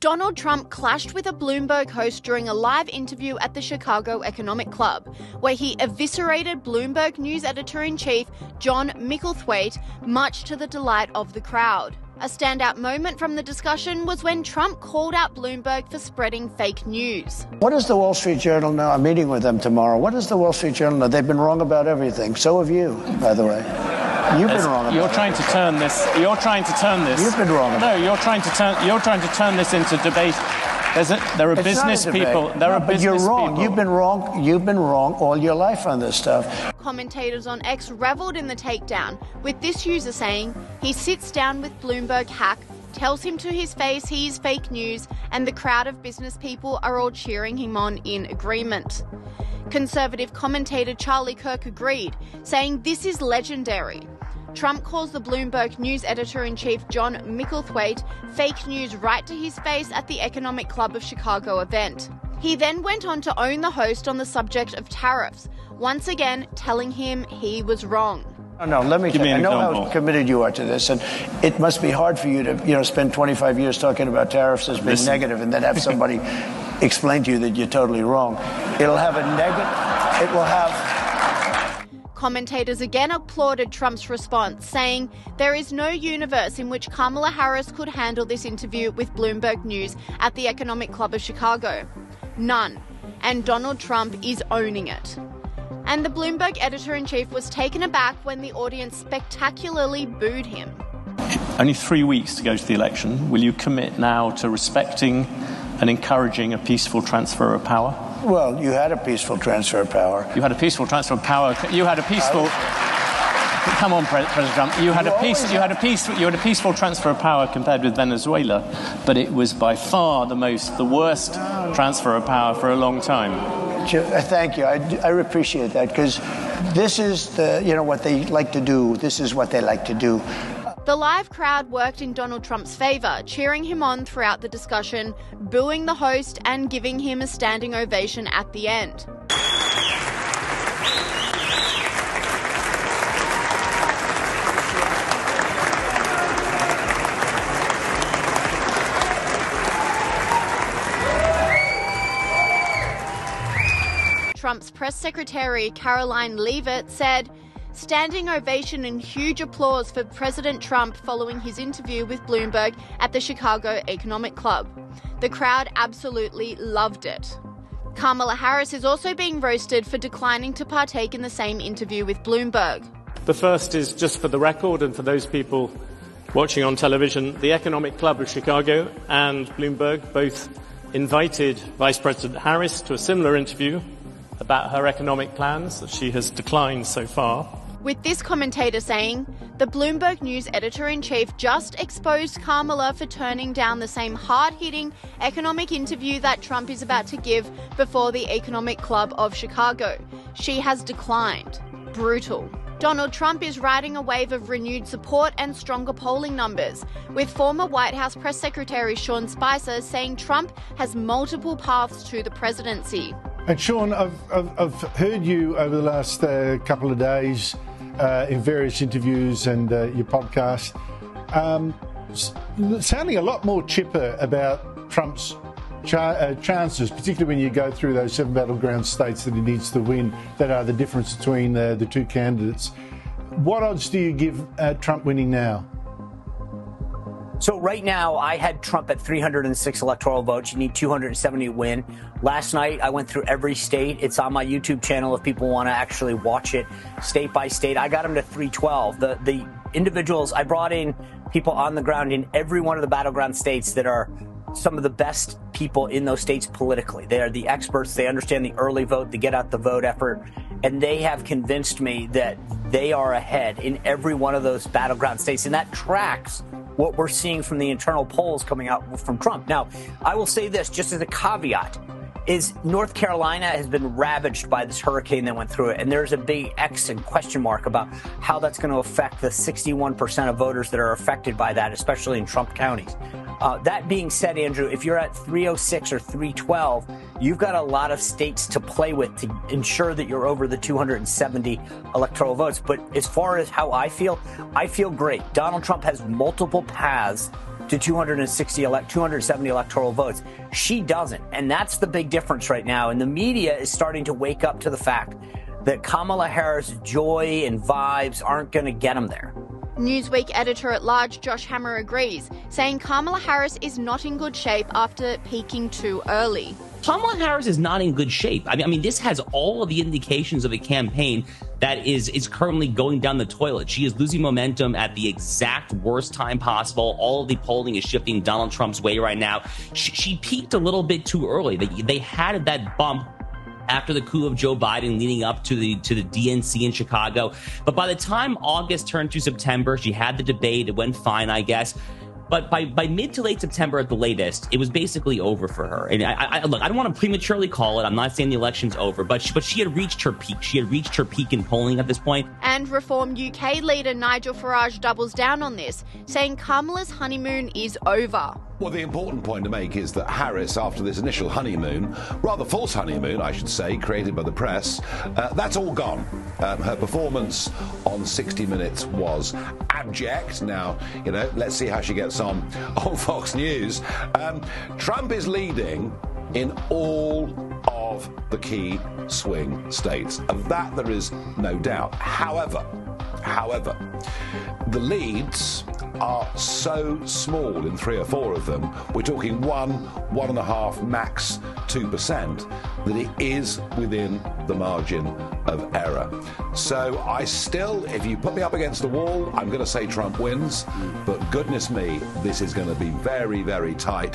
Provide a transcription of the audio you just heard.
Donald Trump clashed with a Bloomberg host during a live interview at the Chicago Economic Club, where he eviscerated Bloomberg News editor-in-chief John Micklethwait, much to the delight of the crowd. A standout moment from the discussion was when Trump called out Bloomberg for spreading fake news. What does the Wall Street Journal know? I'm meeting with them tomorrow. What does the Wall Street Journal know? They've been wrong about everything. So have you, by the way. You've been wrong about You're trying to turn this. You're trying to turn this. You've been wrong. No, you're trying to turn this into debate. There are business people. There are business you're wrong. people. You've been wrong all your life on this stuff. Commentators on X reveled in the takedown, with this user saying he sits down with Bloomberg hack, tells him to his face he is fake news, and the crowd of business people are all cheering him on in agreement. Conservative commentator Charlie Kirk agreed, saying this is legendary. Trump calls the Bloomberg News editor-in-chief John Micklethwait fake news right to his face at the Economic Club of Chicago event. He then went on to own the host on the subject of tariffs, once again telling him he was wrong. No, let me tell you, I know how committed you are to this, and it must be hard for you to, spend 25 years talking about tariffs as being negative and then have somebody explain to you that you're totally wrong. It'll have a negative, it will have... Commentators again applauded Trump's response, saying there is no universe in which Kamala Harris could handle this interview with Bloomberg News at the Economic Club of Chicago. None. And Donald Trump is owning it. And the Bloomberg editor-in-chief was taken aback when the audience spectacularly booed him. Only 3 weeks to go to the election. Will you commit now to respecting and encouraging a peaceful transfer of power? Well, you had a peaceful transfer of power. You had a peaceful transfer of power. You had a peaceful... Come on, President Trump. You had a peaceful transfer of power compared with Venezuela, but it was by far the worst transfer of power for a long time. Thank you. I appreciate that, because this is what they like to do. This is what they like to do. The live crowd worked in Donald Trump's favour, cheering him on throughout the discussion, booing the host and giving him a standing ovation at the end. Trump's press secretary, Caroline Leavitt, said, "Standing ovation and huge applause for President Trump following his interview with Bloomberg at the Chicago Economic Club. The crowd absolutely loved it." Kamala Harris is also being roasted for declining to partake in the same interview with Bloomberg. The first is just for the record and for those people watching on television. The Economic Club of Chicago and Bloomberg both invited Vice President Harris to a similar interview about her economic plans that she has declined so far. With this commentator saying, the Bloomberg News editor-in-chief just exposed Kamala for turning down the same hard-hitting economic interview that Trump is about to give before the Economic Club of Chicago. She has declined. Brutal. Donald Trump is riding a wave of renewed support and stronger polling numbers, with former White House Press Secretary Sean Spicer saying Trump has multiple paths to the presidency. And Sean, I've heard you over the last couple of days in various interviews and your podcast, sounding a lot more chipper about Trump's chances, particularly when you go through those 7 battleground states that he needs to win, that are the difference between the two candidates. What odds do you give Trump winning now? So right now, I had Trump at 306 electoral votes. You need 270 to win. Last night, I went through every state. It's on my YouTube channel if people want to actually watch it state by state. I got him to 312. The individuals, I brought in people on the ground in every one of the battleground states that are some of the best people in those states politically. They are the experts. They understand the early vote, the get out the vote effort, and they have convinced me that they are ahead in every one of those battleground states, and that tracks what we're seeing from the internal polls coming out from Trump. Now, I will say this just as a caveat, is North Carolina has been ravaged by this hurricane that went through it, and there's a big X and question mark about how that's going to affect the 61% of voters that are affected by that, especially in Trump counties. That being said, Andrew, if you're at 306 or 312, you've got a lot of states to play with to ensure that you're over the 270 electoral votes. But as far as how I feel great. Donald Trump has multiple paths to 270 electoral votes. She doesn't. And that's the big difference right now. And the media is starting to wake up to the fact that Kamala Harris' joy and vibes aren't going to get them there. Newsweek editor-at-large Josh Hammer agrees, saying Kamala Harris is not in good shape after peaking too early. Kamala Harris is not in good shape. I mean, this has all of the indications of a campaign that is currently going down the toilet. She is losing momentum at the exact worst time possible. All of the polling is shifting Donald Trump's way right now. She peaked a little bit too early. They had that bump after the coup of Joe Biden leading up to the DNC in Chicago. But by the time August turned to September, she had the debate. It went fine, I guess. But by mid to late September at the latest, it was basically over for her. And look, I don't want to prematurely call it. I'm not saying the election's over, but she had reached her peak. She had reached her peak in polling at this point. And Reform UK leader Nigel Farage doubles down on this, saying Kamala's honeymoon is over. Well, the important point to make is that Harris, after this initial honeymoon, rather false honeymoon, I should say, created by the press, that's all gone. Her performance on 60 Minutes was abject. Now, let's see how she gets on Fox News. Trump is leading in all of the key swing states. Of that, there is no doubt. However, the leads are so small in 3 or 4 of them, we're talking 1.5, max 2%, that it is within the margin of error. So I still, if you put me up against the wall, I'm going to say Trump wins, but goodness me, this is going to be very, very tight.